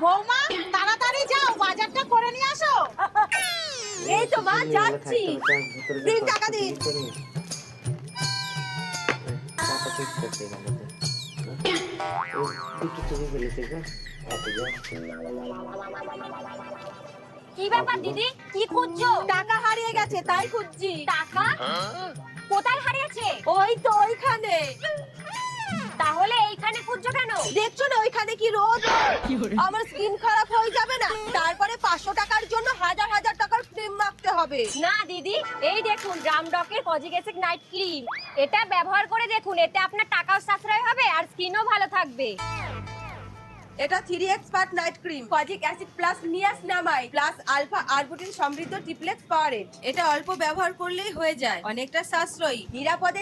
বৌমা তাড়াতাড়ি যাও, বাজারটা করে নিয়ে আসো। এই তো মা যাচ্ছি। দিন টাকা দিন। কি ব্যাপার দিদি, কি খুঁজছো? টাকা হারিয়ে গেছে তাই খুঁজছি। টাকা কোথায় হারিয়েছে? ওই তো ওইখানে। তাহলে এইখানে খুঁজছো কেন? দেখছো না ওইখানে কি রোদ? আমার স্কিন খারাপ হয়ে যাবে না? তারপরে 500 টাকার জন্য হাজার হাজার টাকার ক্রিম মাখতে হবে। না দিদি, এই দেখুন রামডকের কজিগেসিক নাইট ক্রিম। এটা ব্যবহার করে দেখুন, এতে আপনার টাকাও সাশ্রয় হবে আর স্কিনও ভালো থাকবে। এটা 3 expert night cream, kojic acid plus niacinamide plus alpha arbutin সমৃদ্ধ ট্রিপলেক্স পাওয়ারেট। এটা অল্প ব্যবহার করলেই হয়ে যায়, অনেকটা সাশ্রয়ী, নিরাপদে।